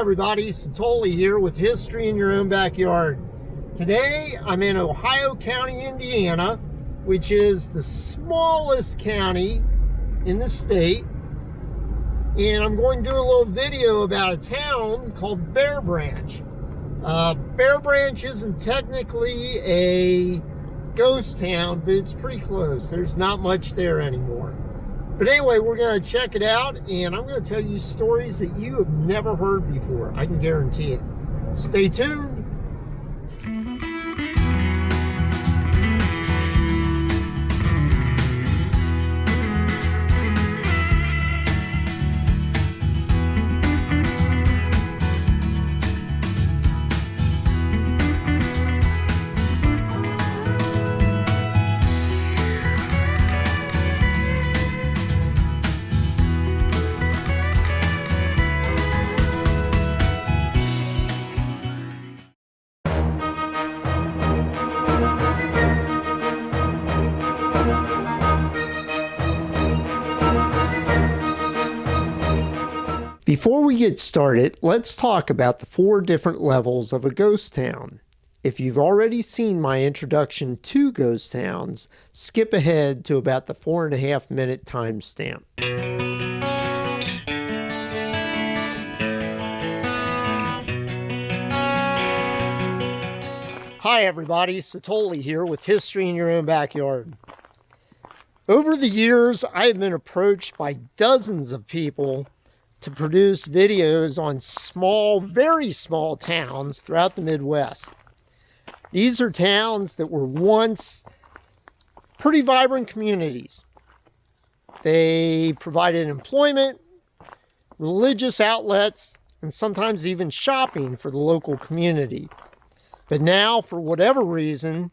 everybody, Satoli here with History in Your Own Backyard. Today I'm in Ohio County, Indiana, which is the smallest county in the state. And I'm going to do a little video about a town called Branch. Branch isn't technically a ghost town, but it's pretty close. There's not much there anymore. But anyway, we're going to check it out, and I'm going to tell you stories that you have never heard before. I can guarantee it. Stay tuned. Before we get started, let's talk about the 4 different levels of a ghost town. If you've already seen my introduction to ghost towns, skip ahead to about the 4.5 minute timestamp. Hi everybody, Satoli here with History in Your Own Backyard. Over the years, I have been approached by dozens of people to produce videos on small, very small towns throughout the Midwest. These are towns that were once pretty vibrant communities. They provided employment, religious outlets, and sometimes even shopping for the local community. But now, for whatever reason,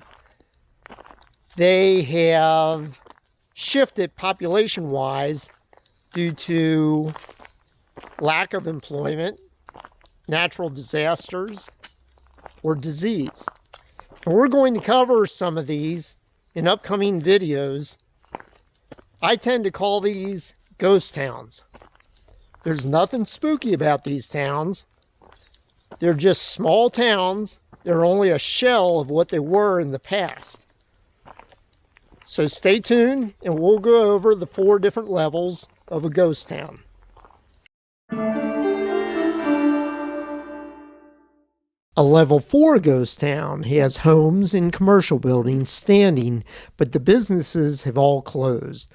they have shifted population-wise due to lack of employment, natural disasters, or disease. And we're going to cover some of these in upcoming videos. I tend to call these ghost towns. There's nothing spooky about these towns. They're just small towns. They're only a shell of what they were in the past. So stay tuned and we'll go over the 4 different levels of a ghost town. A level 4 ghost town has homes and commercial buildings standing, but the businesses have all closed.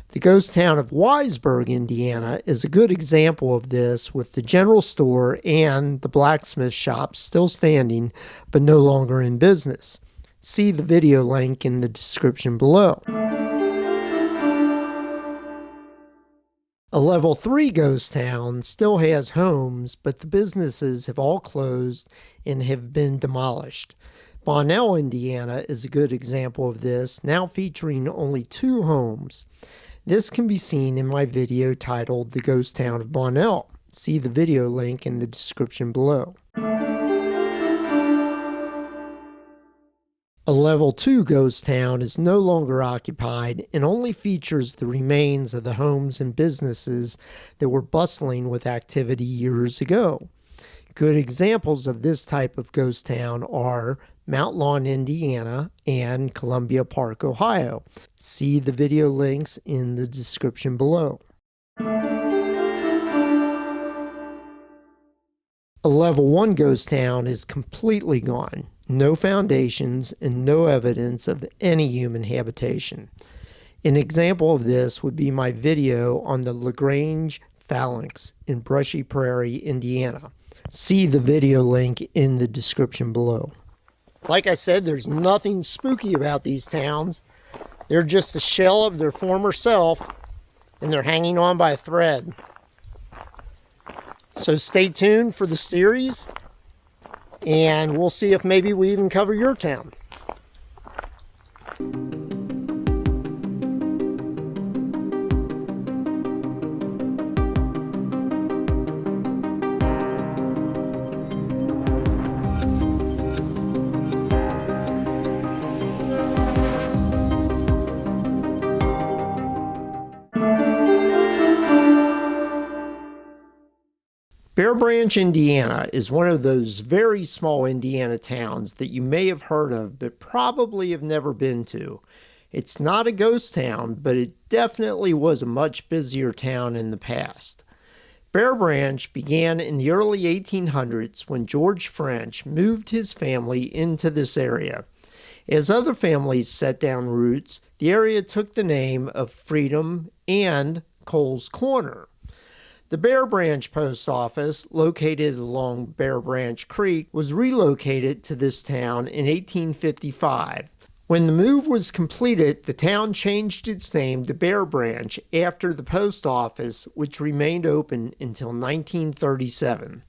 The ghost town of Wiseburg, Indiana is a good example of this, with the general store and the blacksmith shop still standing, but no longer in business. See the video link in the description below. A level 3 ghost town still has homes, but the businesses have all closed and have been demolished. Bonnell, Indiana is a good example of this, now featuring only 2 homes. This can be seen in my video titled The Ghost Town of Bonnell. See the video link in the description below. A level 2 ghost town is no longer occupied and only features the remains of the homes and businesses that were bustling with activity years ago. Good examples of this type of ghost town are Mount Lawn, Indiana, and Columbia Park, Ohio. See the video links in the description below. A level 1 ghost town is completely gone. No foundations and no evidence of any human habitation. An example of this would be my video on the LaGrange Phalanx in Brushy Prairie, Indiana. See the video link in the description below. Like I said, there's nothing spooky about these towns. They're just a shell of their former self, and they're hanging on by a thread. So stay tuned for the series, and we'll see if maybe we even cover your town. Bear Branch, Indiana is one of those very small Indiana towns that you may have heard of but probably have never been to. It's not a ghost town, but it definitely was a much busier town in the past. Bear Branch began in the early 1800s when George French moved his family into this area. As other families set down roots, the area took the name of Freedom and Cole's Corner. The Bear Branch Post Office, located along Bear Branch Creek, was relocated to this town in 1855. When the move was completed, the town changed its name to Bear Branch after the post office, which remained open until 1937.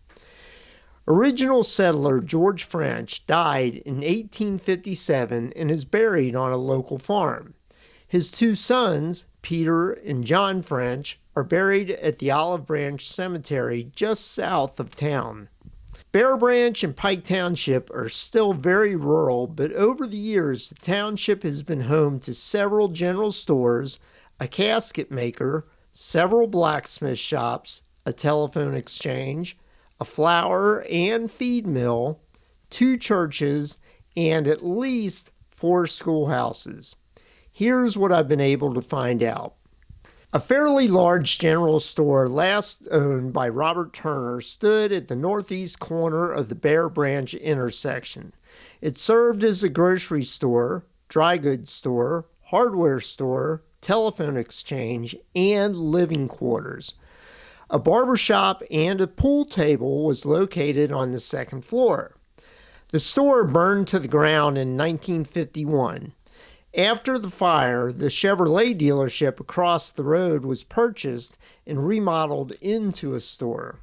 Original settler George French died in 1857 and is buried on a local farm. His two sons, Peter and John French, are buried at the Olive Branch Cemetery just south of town. Bear Branch and Pike Township are still very rural, but over the years the township has been home to several general stores, a casket maker, several blacksmith shops, a telephone exchange, a flour and feed mill, 2 churches, and at least 4 schoolhouses. Here's what I've been able to find out. A fairly large general store, last owned by Robert Turner, stood at the northeast corner of the Bear Branch intersection. It served as a grocery store, dry goods store, hardware store, telephone exchange, and living quarters. A barber shop and a pool table was located on the second floor. The store burned to the ground in 1951. After the fire, the Chevrolet dealership across the road was purchased and remodeled into a store.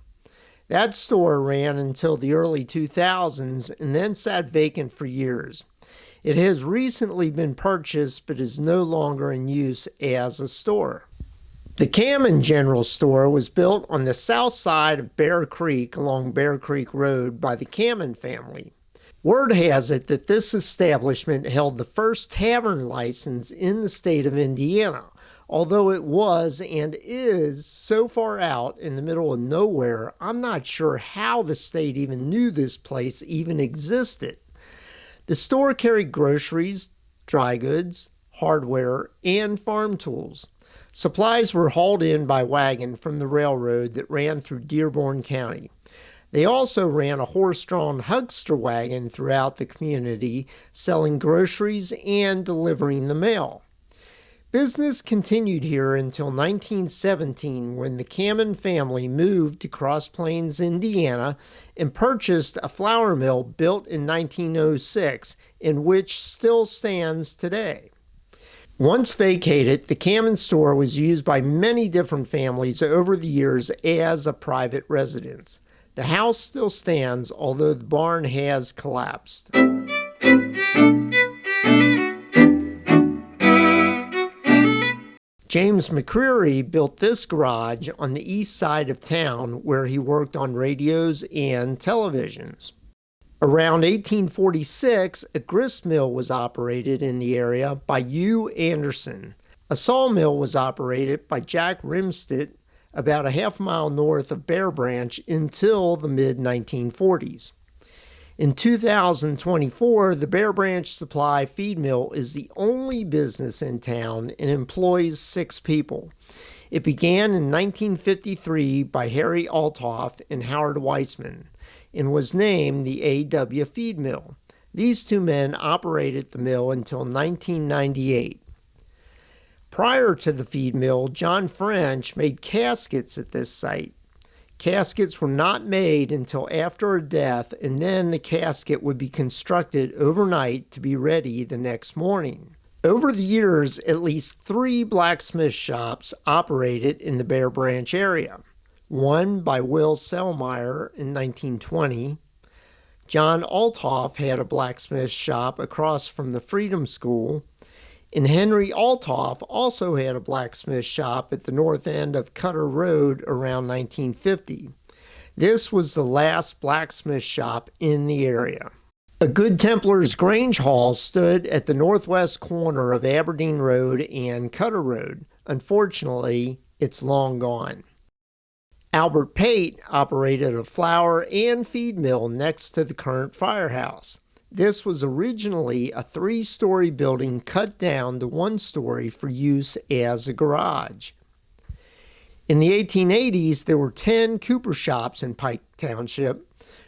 That store ran until the early 2000s and then sat vacant for years. It has recently been purchased but is no longer in use as a store. The Cammon General Store was built on the south side of Bear Creek along Bear Creek Road by the Cammon family. Word has it that this establishment held the first tavern license in the state of Indiana, although it was and is so far out in the middle of nowhere, I'm not sure how the state even knew this place even existed. The store carried groceries, dry goods, hardware, and farm tools. Supplies were hauled in by wagon from the railroad that ran through Dearborn County. They also ran a horse-drawn huckster wagon throughout the community, selling groceries and delivering the mail. Business continued here until 1917, when the Cammon family moved to Cross Plains, Indiana, and purchased a flour mill built in 1906, and which still stands today. Once vacated, the Cammon store was used by many different families over the years as a private residence. The house still stands, although the barn has collapsed. James McCreary built this garage on the east side of town where he worked on radios and televisions. Around 1846, a grist mill was operated in the area by Hugh Anderson. A sawmill was operated by Jack Rimstedt about a half-mile north of Bear Branch until the mid-1940s. In 2024, the Bear Branch Supply Feed Mill is the only business in town and employs 6 people. It began in 1953 by Harry Althoff and Howard Weissman and was named the A.W. Feed Mill. These 2 men operated the mill until 1998. Prior to the feed mill, John French made caskets at this site. Caskets were not made until after a death, and then the casket would be constructed overnight to be ready the next morning. Over the years, at least 3 blacksmith shops operated in the Bear Branch area. One by Will Selmeyer in 1920. John Althoff had a blacksmith shop across from the Freedom School. And Henry Althoff also had a blacksmith shop at the north end of Cutter Road around 1950. This was the last blacksmith shop in the area. A Good Templar's Grange Hall stood at the northwest corner of Aberdeen Road and Cutter Road. Unfortunately, it's long gone. Albert Pate operated a flour and feed mill next to the current firehouse. This was originally a 3-story building cut down to 1 story for use as a garage. In the 1880s, there were 10 cooper shops in Pike Township,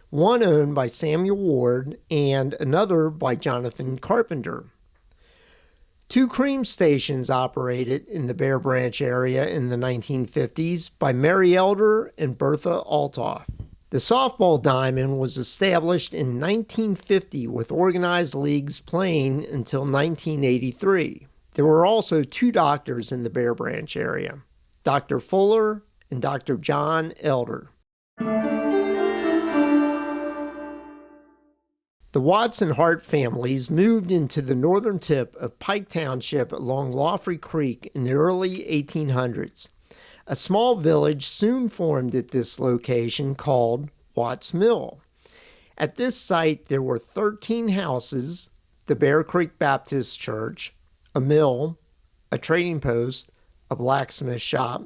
one owned by Samuel Ward and another by Jonathan Carpenter. 2 cream stations operated in the Bear Branch area in the 1950s by Mary Elder and Bertha Altoff. The softball diamond was established in 1950 with organized leagues playing until 1983. There were also 2 doctors in the Bear Branch area, Dr. Fuller and Dr. John Elder. The Watts and Hart families moved into the northern tip of Pike Township along Lawfrey Creek in the early 1800s. A small village soon formed at this location called Watts Mill. At this site there were 13 houses, the Bear Creek Baptist Church, a mill, a trading post, a blacksmith shop,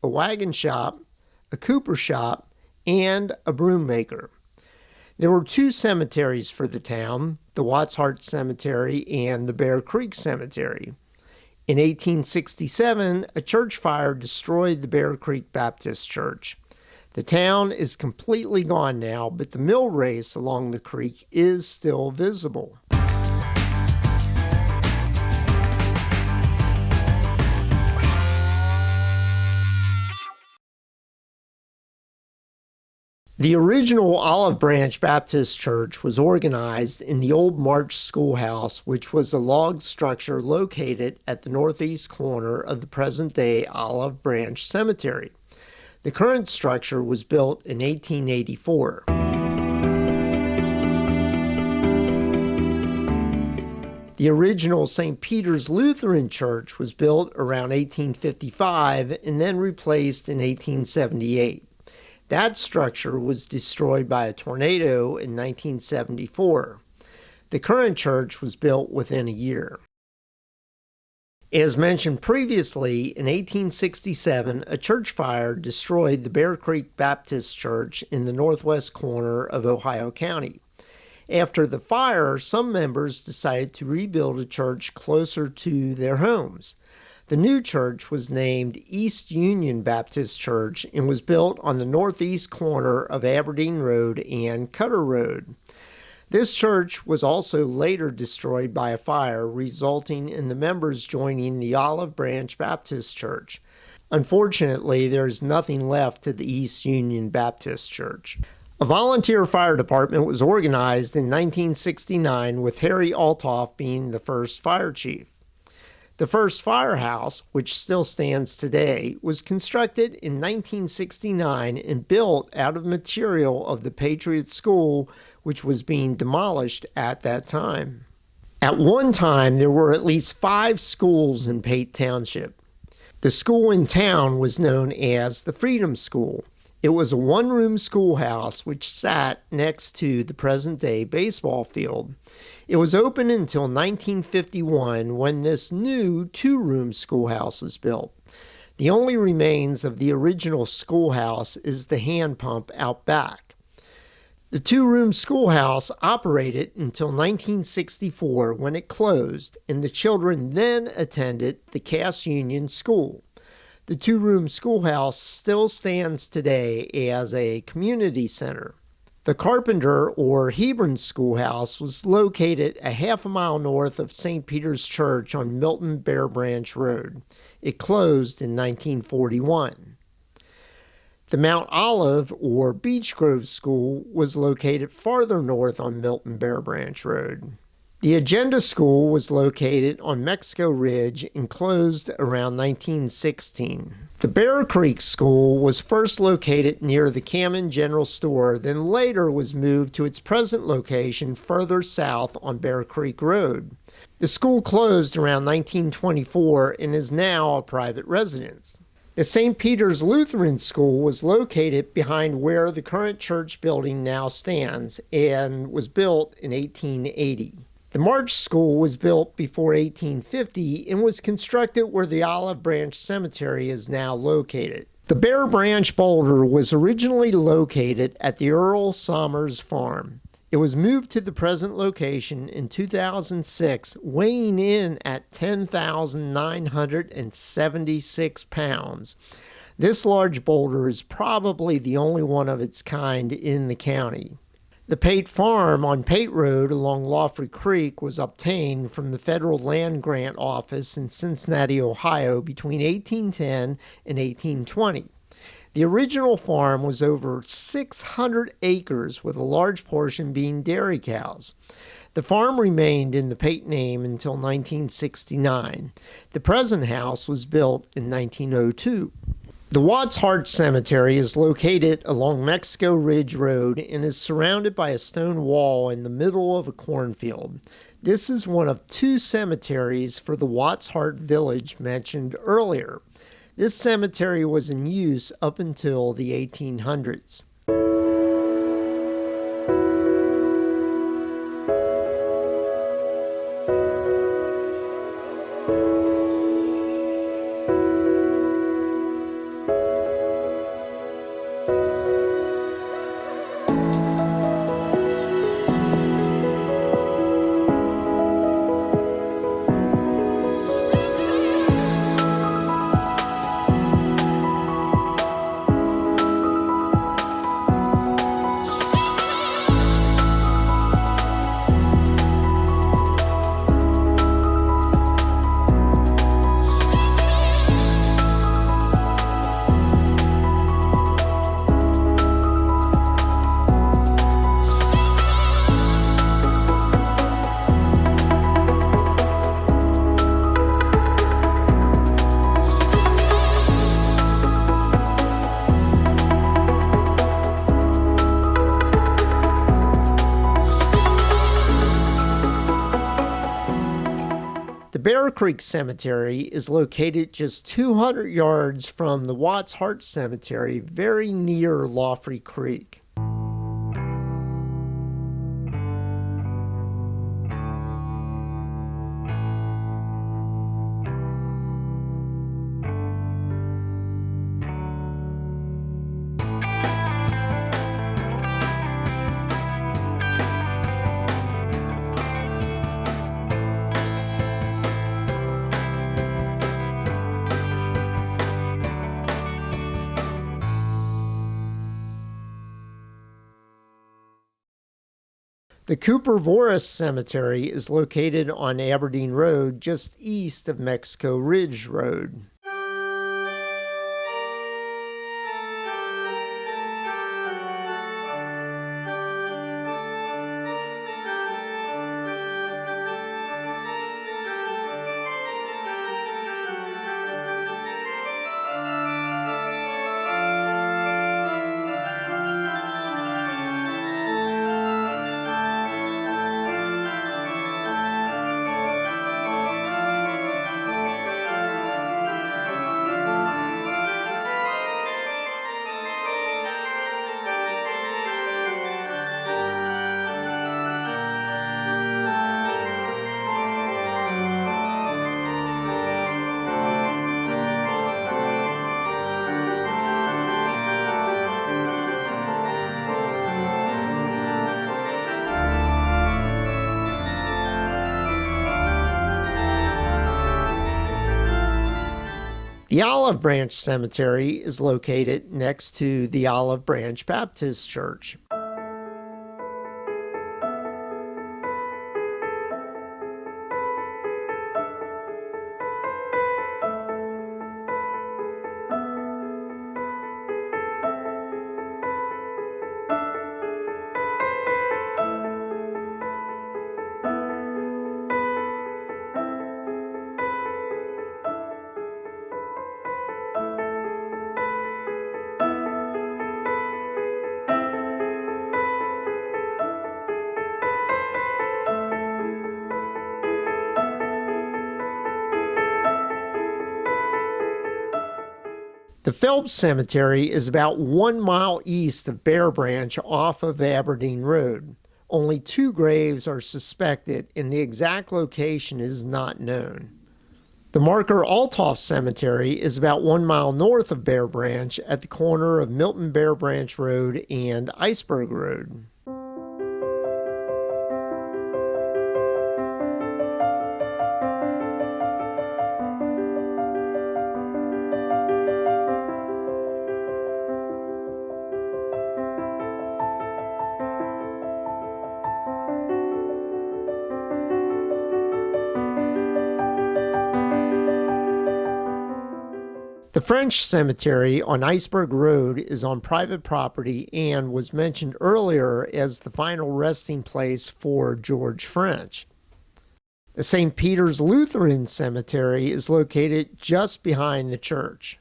a wagon shop, a cooper shop, and a broom maker. There were 2 cemeteries for the town, the Watts-Hart Cemetery and the Bear Creek Cemetery. In 1867, a church fire destroyed the Bear Creek Baptist Church. The town is completely gone now, but the mill race along the creek is still visible. The original Olive Branch Baptist Church was organized in the old March Schoolhouse, which was a log structure located at the northeast corner of the present-day Olive Branch Cemetery. The current structure was built in 1884. The original St. Peter's Lutheran Church was built around 1855 and then replaced in 1878. That structure was destroyed by a tornado in 1974. The current church was built within a year. As mentioned previously, in 1867, a church fire destroyed the Bear Creek Baptist Church in the northwest corner of Ohio County. After the fire, some members decided to rebuild a church closer to their homes. The new church was named East Union Baptist Church and was built on the northeast corner of Aberdeen Road and Cutter Road. This church was also later destroyed by a fire, resulting in the members joining the Olive Branch Baptist Church. Unfortunately, there is nothing left to the East Union Baptist Church. A volunteer fire department was organized in 1969 with Harry Altoff being the first fire chief. The first firehouse, which still stands today, was constructed in 1969 and built out of material of the Patriot School, which was being demolished at that time. At one time, there were at least 5 schools in Pate Township. The school in town was known as the Freedom School. It was a 1-room schoolhouse which sat next to the present-day baseball field. It was open until 1951 when this new 2-room schoolhouse was built. The only remains of the original schoolhouse is the hand pump out back. The 2-room schoolhouse operated until 1964 when it closed, and the children then attended the Cass Union School. The 2-room schoolhouse still stands today as a community center. The Carpenter or Hebron Schoolhouse was located a half a mile north of St. Peter's Church on Milton Bear Branch Road. It closed in 1941. The Mount Olive or Beech Grove School was located farther north on Milton Bear Branch Road. The Agenda School was located on Mexico Ridge and closed around 1916. The Bear Creek School was first located near the Cammon General Store, then later was moved to its present location further south on Bear Creek Road. The school closed around 1924 and is now a private residence. The St. Peter's Lutheran School was located behind where the current church building now stands and was built in 1880. The March School was built before 1850 and was constructed where the Olive Branch Cemetery is now located. The Bear Branch boulder was originally located at the Earl Somers farm. It was moved to the present location in 2006, weighing in at 10,976 pounds. This large boulder is probably the only one of its kind in the county. The Pate Farm on Pate Road along Lawfrey Creek was obtained from the Federal Land Grant Office in Cincinnati, Ohio between 1810 and 1820. The original farm was over 600 acres, with a large portion being dairy cows. The farm remained in the Pate name until 1969. The present house was built in 1902. The Watts Hart Cemetery is located along Mexico Ridge Road and is surrounded by a stone wall in the middle of a cornfield. This is one of two cemeteries for the Watts Hart village mentioned earlier. This cemetery was in use up until the 1800s. The Bear Creek Cemetery is located just 200 yards from the Watts Hart Cemetery, very near Lawfrey Creek. The Cooper Voris Cemetery is located on Aberdeen Road, just east of Mexico Ridge Road. The Olive Branch Cemetery is located next to the Olive Branch Baptist Church. The Phelps Cemetery is about 1 mile east of Bear Branch off of Aberdeen Road. Only 2 graves are suspected, and the exact location is not known. The Marker Althoff Cemetery is about 1 mile north of Bear Branch at the corner of Milton Bear Branch Road and Iceberg Road. The French Cemetery on Iceberg Road is on private property and was mentioned earlier as the final resting place for George French. The St. Peter's Lutheran Cemetery is located just behind the church.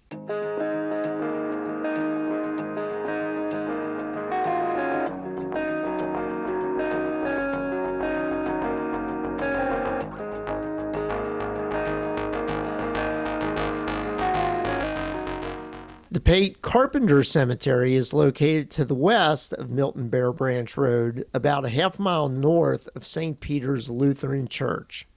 The Pate Carpenter Cemetery is located to the west of Milton Bear Branch Road, about a half-mile north of St. Peter's Lutheran Church.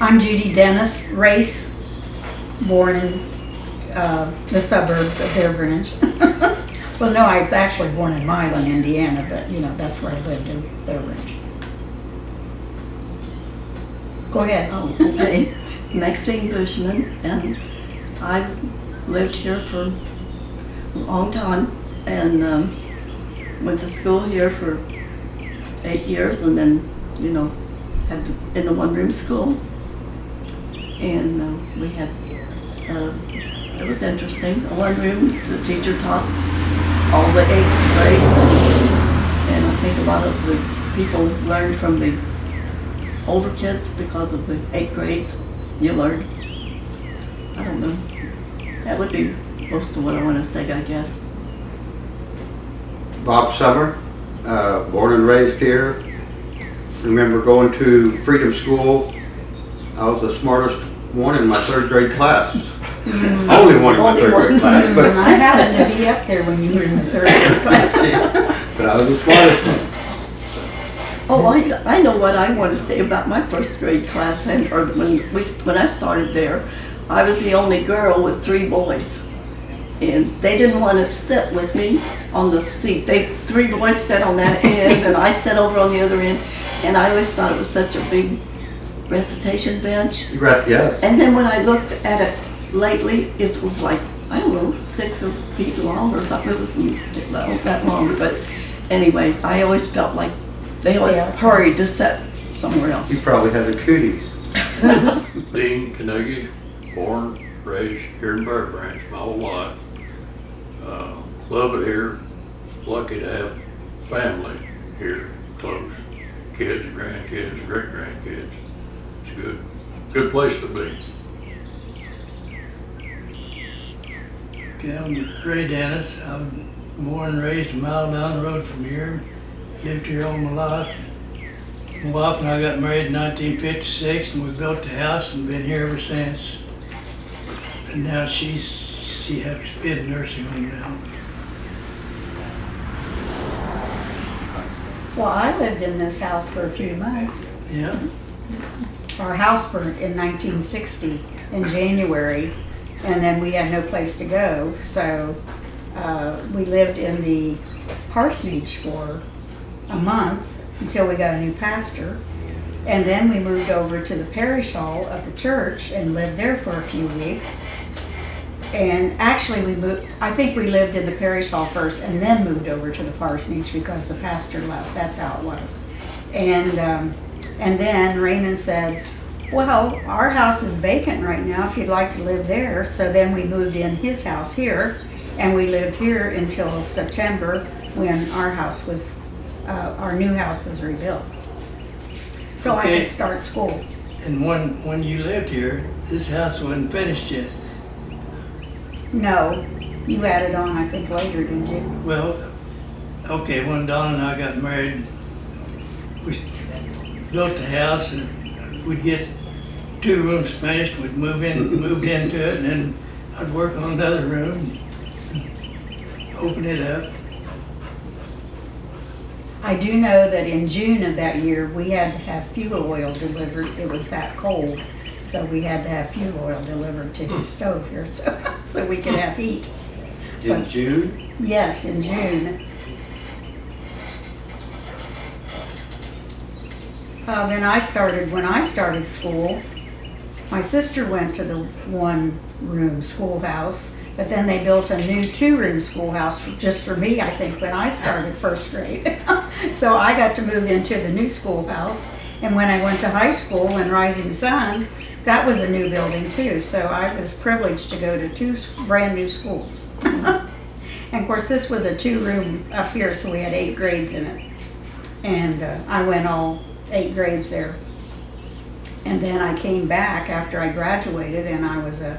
I'm Judy Dennis Race, born in the suburbs of Bear Branch. Well, no, I was actually born in Milan, Indiana, but you know, that's where I lived, in Bear Branch. Go ahead. Oh, okay. Maxine Bushman, and I've lived here for a long time, and went to school here for 8 years, and then, you know, had in the one-room school, and we had, it was interesting, a one-room. The teacher taught all the 8th grades, and I think a lot of the people learned from the older kids because of the 8th grades. You learn, I don't know, That would be most of what I want to say, I guess. Bob Summer, born and raised here. Remember going to Freedom School. I was the smartest one in my 3rd grade class. Only one in my 3rd grade class, And but I happened to be up there when you were in the 3rd grade class. but I was the smartest one. Oh, I know what I want to say about my 1st grade class, or when I started there. I was the only girl with 3 boys, and they didn't want to sit with me on the seat. 3 boys sat on that end, and I sat over on the other end, and I always thought it was such a big recitation bench. Yes. And then when I looked at it lately, it was like, I don't know, 6 feet long or something. It wasn't that long, but anyway, I always felt like they always hurried to sit somewhere else. You probably had the cooties. Dean Carnegie, born, raised here in Bird Branch my whole life. Love it here. Lucky to have family here close. Kids, grandkids, great-grandkids. It's a good place to be. Okay, I'm Ray Dennis. I'm born and raised a mile down the road from here. Lived here all my life. My wife and I got married in 1956, and we built the house and been here ever since. And now she has to be in a nursing home now. Well, I lived in this house for a few months. Yeah. Our house burnt in 1960 in January, and then we had no place to go. So we lived in the parsonage for a month until we got a new pastor. And then we moved over to the parish hall of the church and lived there for a few weeks. And actually I think we lived in the parish hall first and then moved over to the parsonage because the pastor left. That's how it was. And then Raymond said, well, our house is vacant right now if you'd like to live there. So then we moved in his house here, and we lived here until September when our new house was rebuilt. So I could start school. And when you lived here, this house wasn't finished yet. No, you added on, I think, later, didn't you? Well, okay, when Don and I got married, we built the house, and we'd get 2 rooms finished. We'd moved into it, and then I'd work on another room, open it up. I do know that in June of that year, we had to have fuel oil delivered. It was that cold. So we had to have fuel oil delivered to his stove here so we could have heat. In June? Yes, in June. When I started school, my sister went to the 1-room schoolhouse, but then they built a new 2-room schoolhouse just for me, I think, when I started 1st grade. So I got to move into the new schoolhouse. And when I went to high school in Rising Sun, that was a new building too. So I was privileged to go to 2 brand new schools. And of course, this was a 2-room up here, so we had 8 grades in it. And I went all 8 grades there. And then I came back after I graduated, and I was a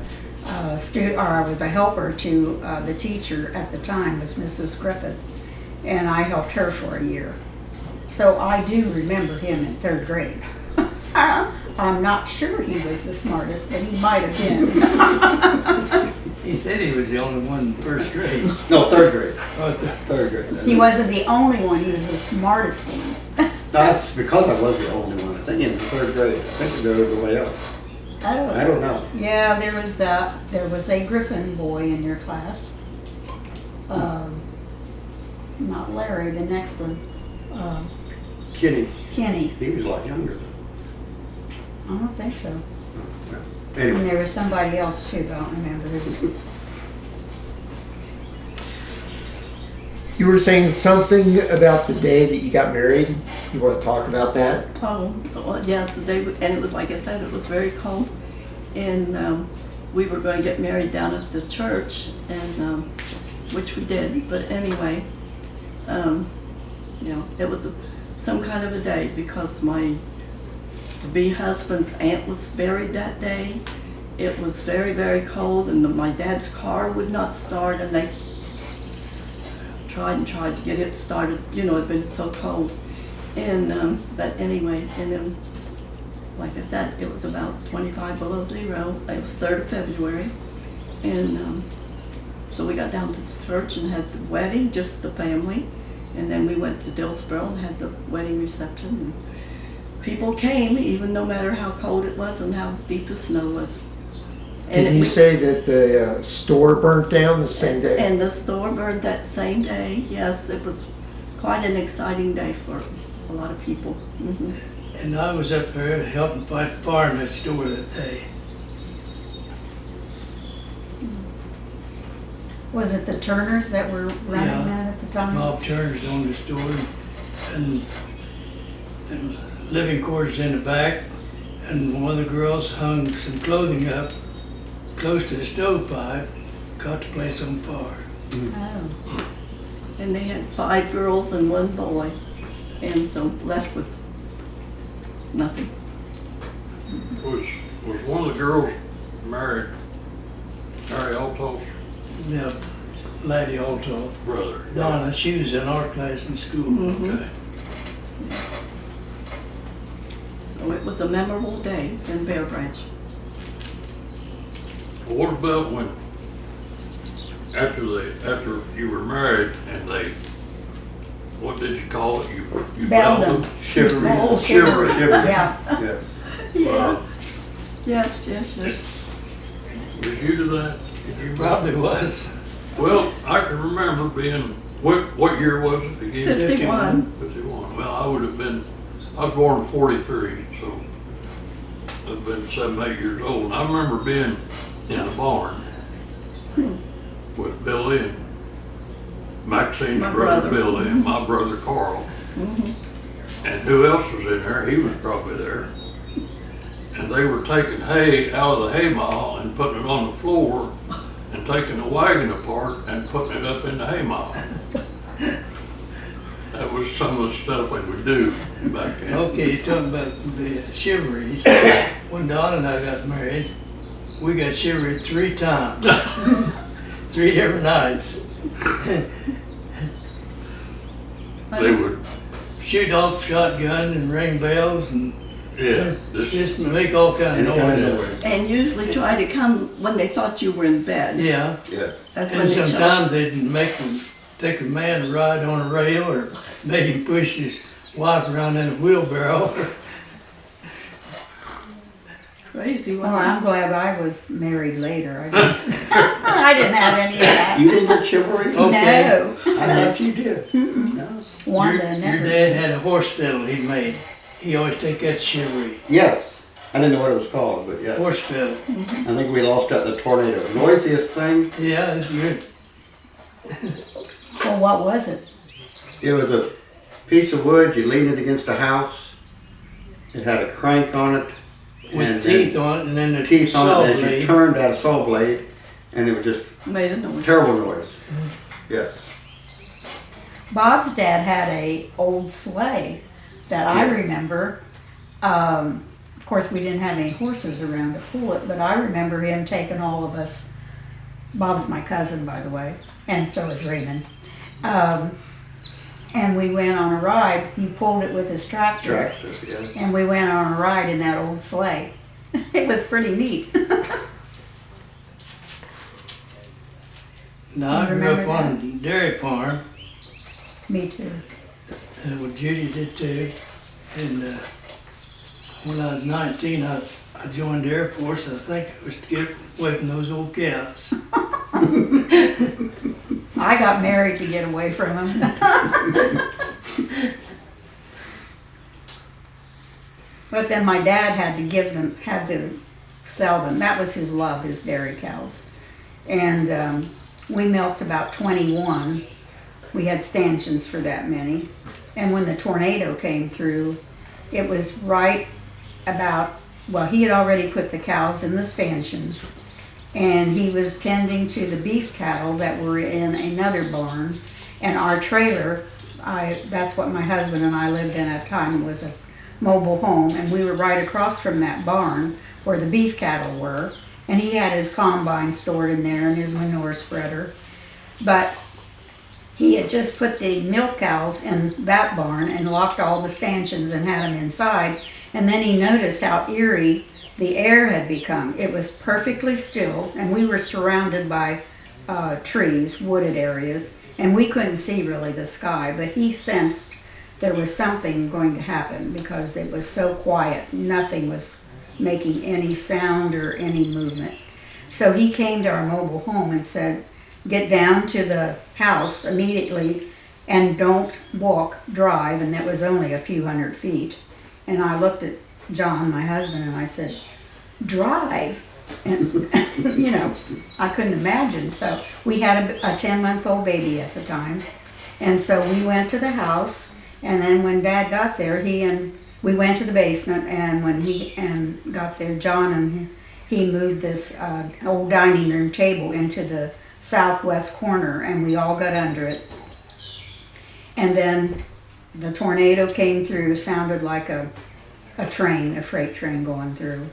helper to the teacher at the time, was Mrs. Griffith, and I helped her for a year. So I do remember him in 3rd grade. I'm not sure he was the smartest, but he might have been. He said he was the only one in 1st grade. No, 3rd grade. Oh, 3rd grade. He wasn't the only one, he was the smartest one. That's because I was the only one. I think in the 3rd grade. I think it goes the way up. Oh. I don't know. Yeah, there was a Griffin boy in your class. Not Larry, the next one. Kenny, Kenny. he was a lot younger. I don't think so. And Anyway, there was somebody else too, but I don't remember who. You were saying something about the day that you got married. You want to talk about that? Oh, well, yes, the day, and it was, like I said, it was very cold. And we were going to get married down at the church, and which we did. But anyway, it was some kind of a day because my to-be husband's aunt was buried that day, it was very, very cold, and my dad's car would not start, and they tried to get it started. You know, it'd been so cold. And, but anyway, and then, like I said, it was about 25 below zero. It was 3rd of February. And so we got down to the church and had the wedding, just the family. And then we went to Dillsboro and had the wedding reception. And people came, even no matter how cold it was and how deep the snow was. Didn't you say that the store burnt down the same day? And the store burned that same day. Yes, it was quite an exciting day for a lot of people. And I was up there helping fight the fire in that store that day. Was it the Turners that were running Yeah. that at the time? Bob Turner's owned the store, and living quarters in the back, and one of the girls hung some clothing up close to the stovepipe, caught the place on fire. Oh. And they had 5 girls and 1 boy, and so left with nothing. Was one of the girls married Harry Alto's Now, Laddie Alto, brother? Donna, she was in our class in school. Mhm. Okay. So it was a memorable day in Bear Branch. Well, what about when, after you were married and they, what did you call it? You Belled belled them. Chivalry. Oh, Chivalry. Yeah. Yeah. Yeah. Yes. Was you to that? He probably was. Well, I can remember being, what year was it again? 51. 51. Well, I would have been, I was born in 43, so I've been 7, 8 years old. And I remember being in the barn with Billy and Maxine's My brother brother. Billy and my brother Carl. And who else was in there? He was probably there. And they were taking hay out of the hay mile and putting it on the floor and taking the wagon apart and putting it up in the hay mile. That was some of the stuff they would do back then. Okay, you're talking about the chivalries. When Don and I got married, we got chivalry 3 times. 3 different nights. They would, Shoot off shotgun and ring bells and yeah, just make all kind of noise. And usually try to come when they thought you were in bed. Yeah, Yes. That's when and they chose. sometimes they'd take a man to ride on a rail or make him push his wife around in a wheelbarrow. Crazy. Well, I'm glad I was married later. I didn't have any of that. You didn't get chivalry? Okay. No. I thought you did. No. Wanda Your never. dad had a horse fiddle he made. He always take that chivalry. Yes. I didn't know what it was called, but yes. Horse fiddle. I think we lost that in the tornado. Noisiest thing, Yeah, it's good. Well, what was it? it was a piece of wood, you leaned it against a house. It had a crank on it. With teeth on it and then the Teeth on saw it as you blade. turned that saw blade, and it was just Made a noise. terrible noise. Yes. Bob's dad had a old sleigh that I Yeah. remember. Of course, we didn't have any horses around to pull it, but I remember him taking all of us. Bob's my cousin, by the way, and so is Raymond. And we went on a ride. He pulled it with his tractor, Tractor, yes. and we went on a ride in that old sleigh. It was pretty neat. Now, I You grew up remember on a dairy farm, Me too. and well, Judy did too. And when I was 19, I joined the Air Force. I think it was to get away from those old cows. I got married to get away from him. But then my dad had to sell them. That was his love, his dairy cows. And we milked about 21. We had stanchions for that many. And when the tornado came through, it was right about, well, he had already put the cows in the stanchions. And he was tending to the beef cattle that were in another barn. And our trailer, that's what my husband and I lived in at the time, was a mobile home. And we were right across from that barn where the beef cattle were. and he had his combine stored in there and his manure spreader. But he had just put the milk cows in that barn and locked all the stanchions and had them inside. And then he noticed how eerie the air had become. It was perfectly still, and we were surrounded by trees, wooded areas, and we couldn't see really the sky, but he sensed there was something going to happen because it was so quiet. Nothing was making any sound or any movement. So he came to our mobile home and said, get down to the house immediately and don't walk, drive, and that was only a few hundred feet. And I looked at John, my husband, and I said, drive? And, you know, I couldn't imagine. So we had a 10-month-old baby at the time. And so we went to the house, and then when Dad got there, we went to the basement, and when he got there, John and he moved this old dining room table into the southwest corner, and we all got under it. And then the tornado came through, sounded like a freight train going through.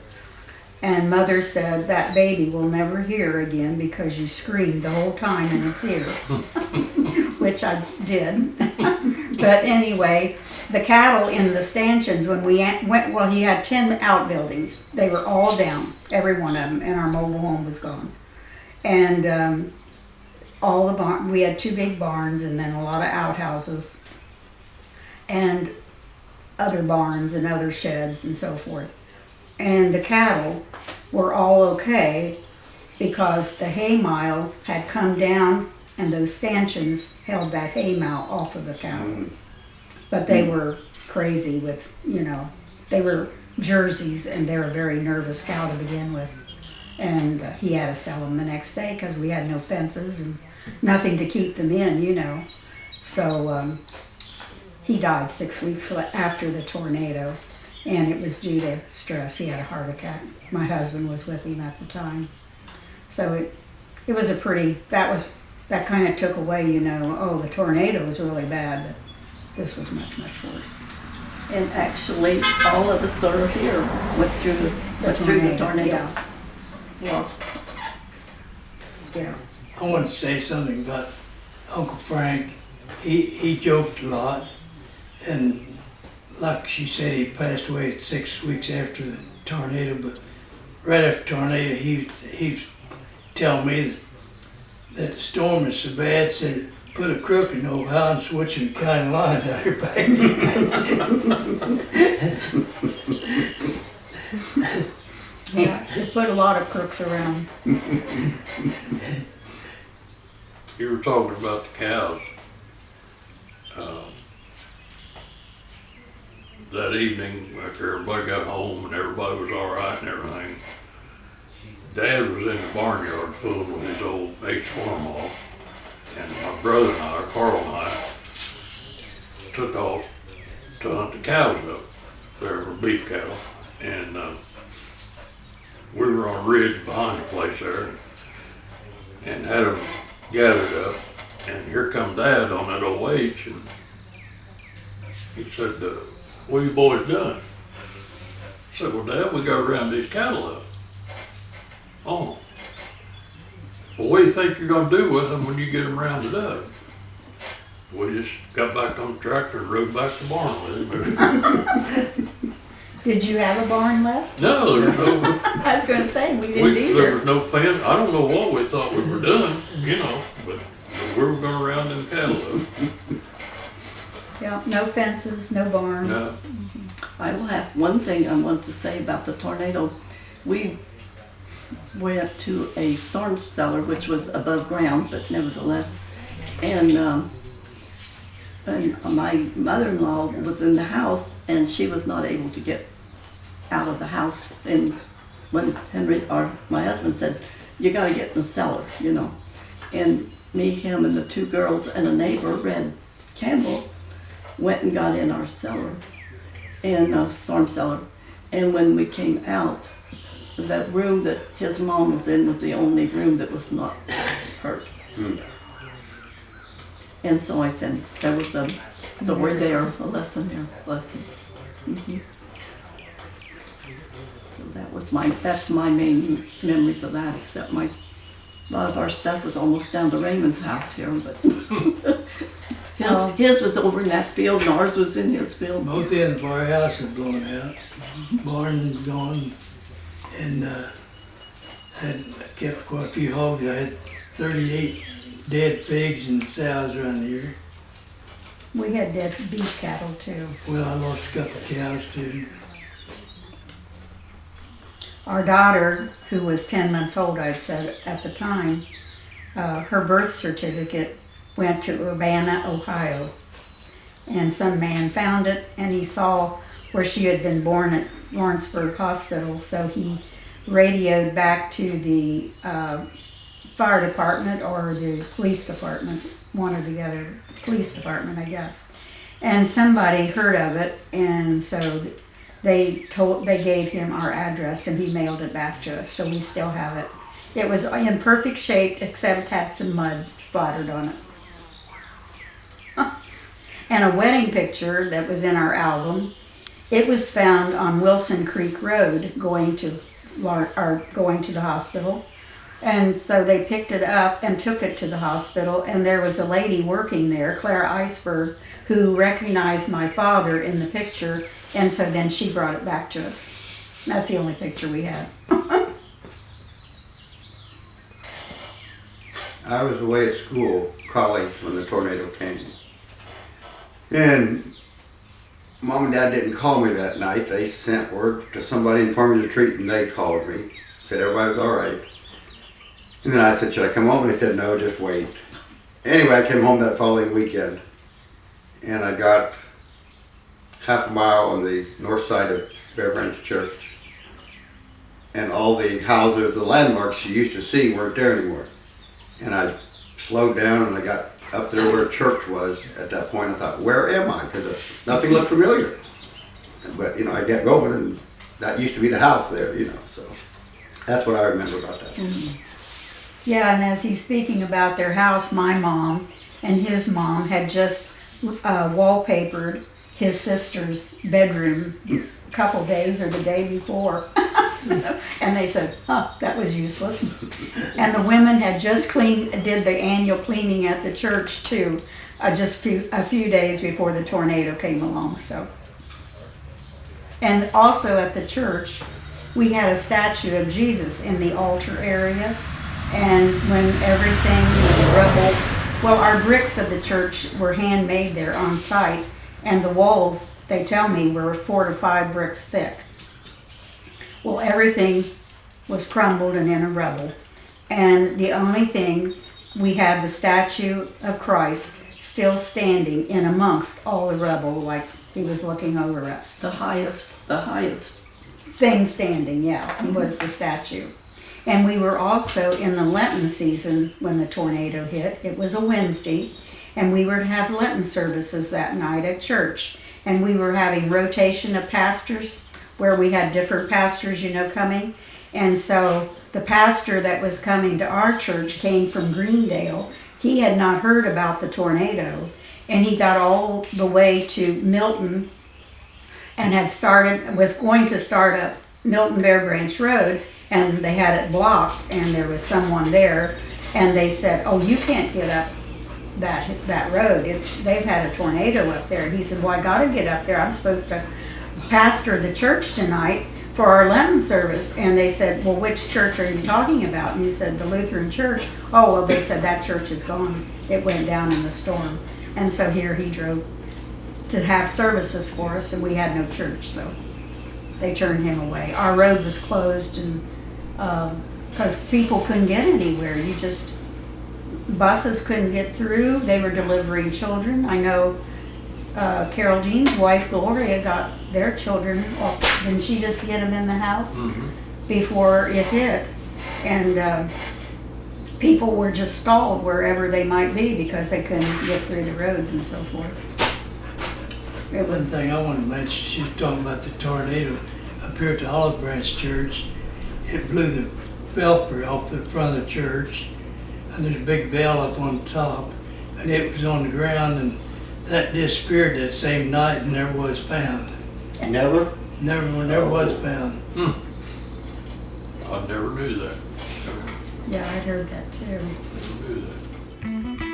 And Mother said, that baby will never hear again because you screamed the whole time in its ear, which I did. But anyway, the cattle in the stanchions, when we went, well, he had 10 outbuildings. They were all down, every one of them, and our mobile home was gone. And all the barn, we had 2 big barns and then a lot of outhouses and other barns and other sheds and so forth. And the cattle were all okay because the hay mile had come down and those stanchions held that hay mile off of the cattle. But they were crazy with, you know, they were Jerseys and they were a very nervous cow to begin with. And he had to sell them the next day because we had no fences and nothing to keep them in, you know. So he died 6 weeks after the tornado, and it was due to stress. He had a heart attack. My husband was with him at the time. So it was a pretty, that kind of took away, you know, oh, the tornado was really bad, but this was much, much worse. And actually, all of us that are here went through the tornado. Yeah. Lost. Yeah. I want to say something about Uncle Frank. He joked a lot, and like she said, he passed away 6 weeks after the tornado, but right after the tornado, he's telling me that the storm is so bad, said, put a crook in Ohio and switch and kind of line out here back. Yeah, he put a lot of crooks around. You were talking about the cows. That evening, after everybody got home and everybody was all right and everything, Dad was in the barnyard fooling with his old H-Farmall, and my brother and I, Carl and I, took off to hunt the cows up. There were beef cattle, and we were on a ridge behind the place there, and had them gathered up, and here come Dad on that old H, and he said, what you boys done? I said, well, Dad, we got around these cattle up. Oh. Well, what do you think you're gonna do with them when you get them rounded up? We just got back on the tractor and rode back to the barn with him. Did you have a barn left? No, there was no, I was going to say, we didn't there either. was no fence. I don't know what we thought we were doing, you know, but we were gonna round them cattle up. Yeah, no fences, no barns. No. I will have one thing I want to say about the tornado. We went to a storm cellar, which was above ground, but nevertheless. And my mother-in-law was in the house, and she was not able to get out of the house. And when Henry, or my husband, said, you gotta get in the cellar, you know. And me, him, and the 2 girls and a neighbor, Red Campbell, went and got in our cellar, and storm cellar. And when we came out, that room that his mom was in was the only room that was not hurt. And so I said, there was a story there, a lesson there, lesson. So that was that's my main memories of that, except a lot of our stuff was almost down to Raymond's house here, but his was over in that field and ours was in his field. Both ends of our house is blown out, barn gone, and I kept quite a few hogs. I had 38 dead pigs and sows around here. We had dead beef cattle too. Well, I lost a couple of cows too. Our daughter, who was 10 months old, I'd said at the time, her birth certificate went to Urbana, Ohio. And some man found it, and he saw where she had been born at Lawrenceburg Hospital, so he radioed back to the fire department or the police department, one or the other, police department, I guess. And somebody heard of it, and so they gave him our address, and he mailed it back to us, so we still have it. It was in perfect shape, except had some mud splattered on it. And a wedding picture that was in our album. It was found on Wilson Creek Road going to the hospital. And so they picked it up and took it to the hospital, and there was a lady working there, Clara Iceberg, who recognized my father in the picture, and so then she brought it back to us. That's the only picture we had. I was away at school, college, when the tornado came. And Mom and Dad didn't call me that night. They sent word to somebody in Farmers Retreat, and they called me. Said everybody was all right. And then I said, should I come home? And they said, no, just wait. Anyway, I came home that following weekend. And I got half a mile on the north side of Bear Branch Church. And all the houses, the landmarks you used to see weren't there anymore. And I slowed down and I got up there where church was. At that point I thought, where am I? Because nothing looked familiar. But, I get going, and that used to be the house there, so that's what I remember about that. Mm-hmm. Yeah, and as he's speaking about their house, my mom and his mom had just wallpapered his sister's bedroom a couple days or the day before. And they said, that was useless. And the women had just did the annual cleaning at the church too, just a few days before the tornado came along. So, and also at the church, we had a statue of Jesus in the altar area. And when everything, the rubble, well, our bricks of the church were handmade there on site, and the walls, they tell me, were 4 to 5 bricks thick. Well, everything was crumbled and in a rubble. And the only thing, we had the statue of Christ still standing in amongst all the rubble, like he was looking over us. The highest thing standing, yeah, was the statue. And we were also in the Lenten season when the tornado hit. It was a Wednesday, and we were to have Lenten services that night at church. And we were having rotation of pastors, where we had different pastors, coming. And so the pastor that was coming to our church came from Greendale. He had not heard about the tornado, and he got all the way to Milton and was going to start up Milton Bear Branch Road, and they had it blocked, and there was someone there, and they said, oh, you can't get up that road. They've had a tornado up there. And he said, well, I gotta get up there. I'm supposed to pastor the church tonight for our Lenten service. And they said, well, which church are you talking about? And he said, the Lutheran church. Oh, well, they said that church is gone. It went down in the storm. And so here he drove to have services for us, and we had no church, so they turned him away. Our road was closed, and because people couldn't get anywhere. Buses couldn't get through. They were delivering children. I know Carol Jean's wife, Gloria, got their children. Well, didn't she just get them in the house before it hit? And people were just stalled wherever they might be because they couldn't get through the roads and so forth. One thing I want to mention, she was talking about the tornado up here at the Olive Branch Church. It blew the belfry off the front of the church, and there's a big bell up on top, and it was on the ground, and that disappeared that same night and never was found. Never? Never was found. never knew that. Yeah, I'd heard that too. Never knew that.